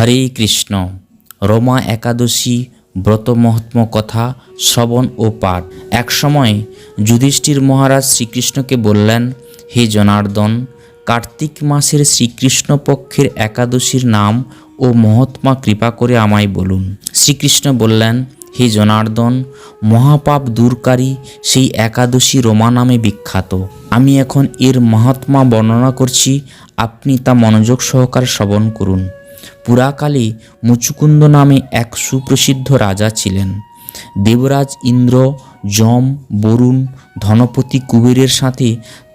হরে কৃষ্ণ। রমা একাদশী ব্রত মহাত্ম্য কথা শ্রবণ ও পাঠ। এক সময় যুধিষ্ঠির মহারাজ শ্রীকৃষ্ণকে বললেন, হে জনার্দন, কার্তিক মাসের শ্রীকৃষ্ণ পক্ষের একাদশীর নাম ও মহাত্মা কৃপা করে আমায় বলুন। শ্রীকৃষ্ণ বললেন, হে জনার্দন, মহাপাপ দূরকারী সেই একাদশী রমা নামে বিখ্যাত। আমি এখন এর মহাত্মা বর্ণনা করছি, আপনি তা মনোযোগ সহকারে শ্রবণ করুন। পুরাকালে মুচুকুন্দ নামে এক সুপ্রসিদ্ধ রাজা ছিলেন। দেবরাজ ইন্দ্র, যম, বরুণ, ধনপতি কুবেরের সাথে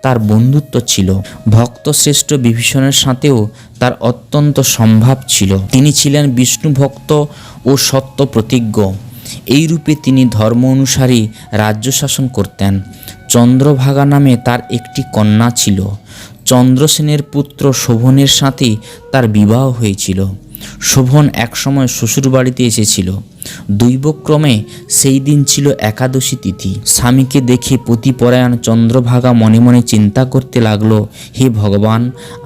তার বন্ধুত্ব ছিল। ভক্তশ্রেষ্ঠ বিভীষণের সাথেও তার অত্যন্ত সম্ভাব ছিল। তিনি ছিলেন বিষ্ণু ভক্ত ও সত্য প্রতিজ্ঞ। এইরূপে তিনি ধর্ম অনুসারে রাজ্য শাসন করতেন। চন্দ্রভাগা নামে তার একটি কন্যা ছিল। চন্দ্রসেনের পুত্র শোভনের সাথে তার বিবাহ হয়েছিল। শোভন একসময় শ্বশুরবাড়িতে এসেছিল। দৈবক্রমে সেই দিন ছিল একাদশী তিথি। স্বামীকে দেখে পতিপরায়ণ চন্দ্রভাগা মনে মনে চিন্তা করতে লাগলো, হে ভগবান,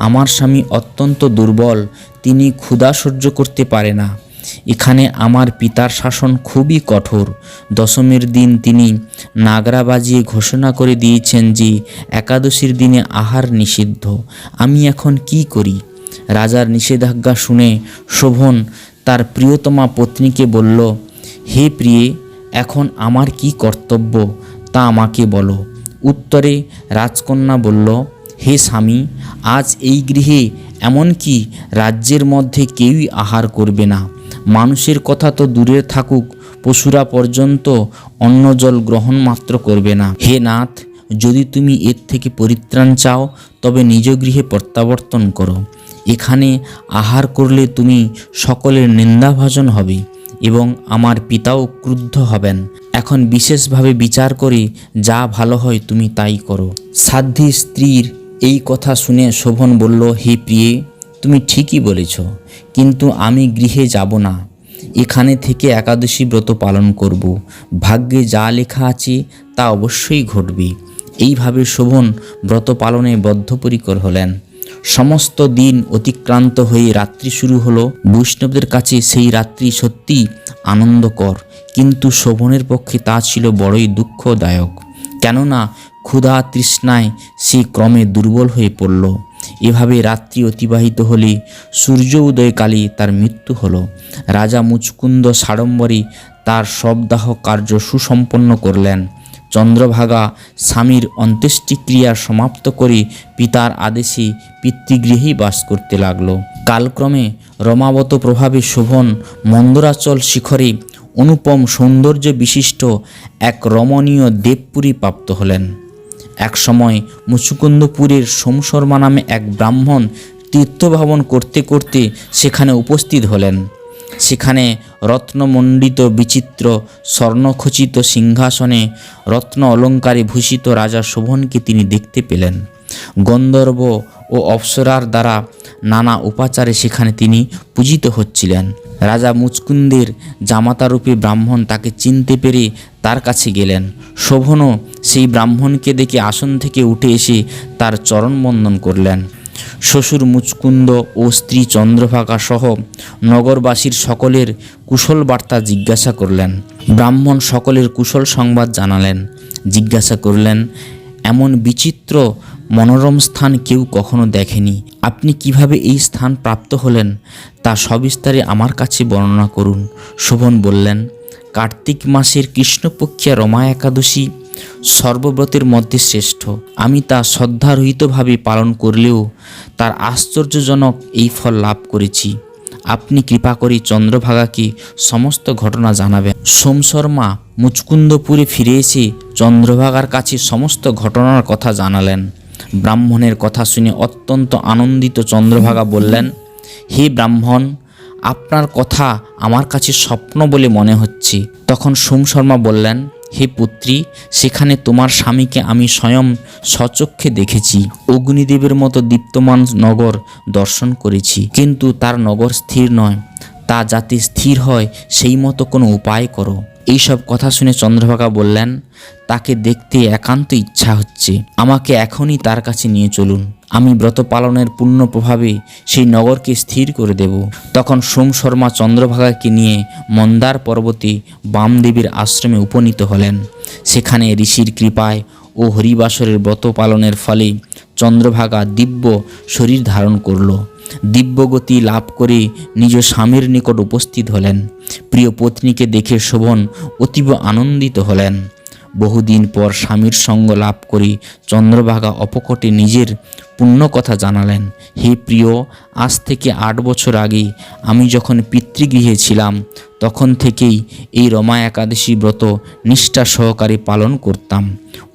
আমার স্বামী অত্যন্ত দুর্বল, তিনি ক্ষুধা সহ্য করতে পারে না। এখানে আমার পিতার শাসন খুবই কঠোর। দশমীর দিন তিনি নাগরা বাজিয়ে ঘোষণা করে দিয়েছেন যে একাদশীর দিনে আহার নিষিদ্ধ। আমি এখন কি করি? রাজার নিষেধাজ্ঞা শুনে শোভন তার প্রিয়তমা পত্নীকে বলল, হে প্রিয়ে, এখন আমার কি কর্তব্য তা আমাকে বলো। উত্তরে রাজকন্যা বলল, হে স্বামী, আজ এই গৃহে এমনকি রাজ্যের মধ্যে কেউই আহার করবে না। মানুষের কথা তো দূরে থাকুক, পশুরা পর্যন্ত অন্ন জল গ্রহণ মাত্র করবে না। হে নাথ, যদি তুমি এর থেকে পরিত্রাণ চাও তবে নিজ গৃহে প্রত্যাবর্তন করো। এখানে আহার করলে তুমি সকলের নিন্দাভাজন হবে এবং আমার পিতাও ক্রুদ্ধ হবেন। এখন বিশেষভাবে বিচার করে যা ভালো হয় তুমি তাই করো। সাধ্বী স্ত্রীর এই কথা শুনে শোভন বলল, হে প্রিয়ে, তুমি ঠিকই বলেছ, কিন্তু আমি গৃহে যাব না। এখানে থেকে একাদশী ব্রত পালন করব। ভাগ্যে যা লেখা আছে তা অবশ্যই ঘটবে। এইভাবে শোভন ব্রত পালনে বদ্ধপরিকর হলেন। সমস্ত দিন অতিক্রান্ত হয়ে রাত্রি শুরু হলো। বৈষ্ণবদের কাছে সেই রাত্রি সত্যি আনন্দকর, কিন্তু শোভনের পক্ষে তা ছিল বড়ই দুঃখদায়ক। কেননা ক্ষুধা তৃষ্ণায় সে ক্রমে দুর্বল হয়ে পড়ল। এভাবে রাত্রি অতিবাহিত হলে সূর্য উদয়কালে তার মৃত্যু হলো। রাজা মুচকুন্দ সাড়ম্বরে তার শবদাহ কার্য সুসম্পন্ন করলেন। চন্দ্রভাগা স্বামীর অন্ত্যেষ্টিক্রিয়া সমাপ্ত করে পিতার আদেশে পিতৃগৃহেই বাস করতে লাগল। কালক্রমে রমাবত প্রভাবে শোভন মন্দরাচল শিখরে অনুপম সৌন্দর্য বিশিষ্ট এক রমণীয় দেবপুরী প্রাপ্ত হলেন। এক সময় মুচুকুন্দপুরের সোমশর্মা নামে এক ব্রাহ্মণ তীর্থভ্রমণ করতে করতে সেখানে উপস্থিত হলেন। সেখানে রত্নমণ্ডিত বিচিত্র স্বর্ণখচিত সিংহাসনে রত্ন অলঙ্কারে ভূষিত রাজা শোভনকে তিনি দেখতে পেলেন। গন্ধর্ব ও অপ্সরার দ্বারা নানা উপাচারে সেখানে তিনি পূজিত হচ্ছিলেন। রাজা মুচকুন্দের জামাতারূপী ব্রাহ্মণ তাকে চিনতে পেরে তার কাছে গেলেন। শোভনও সেই ব্রাহ্মণকে দেখে আসন থেকে উঠে এসে তার চরণ বন্দন করলেন। শ্বশুর মুচকুন্দ ও স্ত্রী চন্দ্রভাগা সহ নগরবাসীর সকলের কুশল বার্তা জিজ্ঞাসা করলেন। ব্রাহ্মণ সকলের কুশল সংবাদ জানালেন। জিজ্ঞাসা করলেন, এমন বিচিত্র মনোরম স্থান কেউ কখনো দেখেনি। আপনি কিভাবে এই স্থান প্রাপ্ত হলেন তা সবিস্তারে আমার কাছে বর্ণনা করুন। শোভন বললেন, কার্তিক মাসের কৃষ্ণপক্ষিয়া রমা একাদশী সর্বব্রতের মধ্যে শ্রেষ্ঠ। আমি তা শ্রদ্ধারহিতভাবে পালন করলেও তার আশ্চর্যজনক এই ফল লাভ করেছি। আপনি কৃপা করে চন্দ্রভাগাকে সমস্ত ঘটনা জানাবেন। সোমশর্মা মুচকুন্দপুরে ফিরে এসে চন্দ্রভাগার কাছে সমস্ত ঘটনার কথা জানালেন। ব্রাহ্মণের কথা শুনে অত্যন্ত আনন্দিত চন্দ্রভাগা বললেন, হে ব্রাহ্মণ, আপনার কথা আমার কাছে স্বপ্ন বলে মনে হচ্ছে। তখন সোমশর্মা বললেন, হে পুত্রী, সেখানে তোমার স্বামীকে আমি স্বয়ং স্বচক্ষে দেখেছি। অগ্নিদেবের মতো দীপ্তমান নগর দর্শন করেছি, কিন্তু তার নগর স্থির নয়। তা যাতে স্থির হয় সেই মতো কোনো উপায় করো। এইসব কথা শুনে চন্দ্রভাগা বললেন, তাকে দেখতে একান্ত ইচ্ছা হচ্ছে, আমাকে এখনই তার কাছে নিয়ে চলুন। আমি ব্রত পালনের পূর্ণ প্রভাবে সেই নগরকে স্থির করে দেব। তখন সোম শর্মা চন্দ্রভাগাকে নিয়ে মন্দার পর্বতে বামদেবীর আশ্রমে উপনীত হলেন। সেখানে ঋষির কৃপায় ও হরিবাসরের ব্রত পালনের ফলে চন্দ্রভাগা দিব্য শরীর ধারণ করল। দিব্যগতি লাভ করে নিজ স্বামীর নিকট উপস্থিত হলেন। প্রিয় পত্নীকে দেখে শোভন অতীব আনন্দিত হলেন। বহুদিন পর স্বামীর সঙ্গ লাভ করে চন্দ্রভাগা অপকটে নিজের পুণ্য কথা জানালেন। হে প্রিয়, আজ থেকে 8 বছর আগে আমি যখন পিতৃগৃহে ছিলাম তখন থেকেই এই রমা একাদশী ব্রত নিষ্ঠা সহকারে পালন করতাম।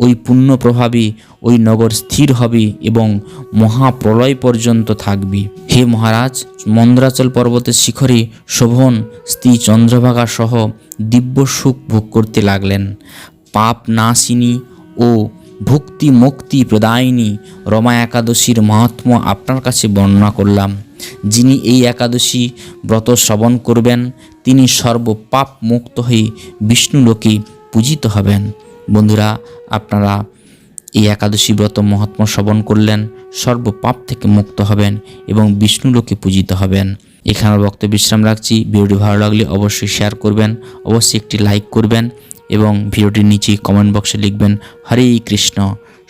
ওই পুণ্য প্রভাবে ওই নগর স্থির হবে এবং মহাপ্রলয় পর্যন্ত থাকবে। হে মহারাজ, মন্দ্রাচল পর্বতের শিখরে শোভন স্ত্রী চন্দ্রভাগা সহ দিব্য সুখ ভোগ করতে লাগলেন। পাপ নাশিনী ও ভক্তি মুক্তি প্রদায়িনী রমা একাদশীর মাহাত্ম্য আপনার কাছে বর্ণনা করলাম। যিনি এই একাদশী ব্রত শ্রবণ করবেন তিনি সর্বপাপ মুক্ত হয়ে বিষ্ণুলোকে পূজিত হবেন। বন্ধুরা, আপনারা এই একাদশী ব্রত মহাত্ম্য শ্রবণ করলেন, সর্বপাপ থেকে মুক্ত হবেন এবং বিষ্ণুলোকে পূজিত হবেন। এখানে বক্তব্য বিশ্রাম রাখছি। ভিডিওটি ভালো লাগলে অবশ্যই শেয়ার করবেন, অবশ্যই একটি লাইক করবেন এবং ভিডিওটির নিচে কমেন্ট বক্সে লিখবেন হরে কৃষ্ণ।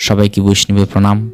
সবাইকে বৈষ্ণবের প্রণাম।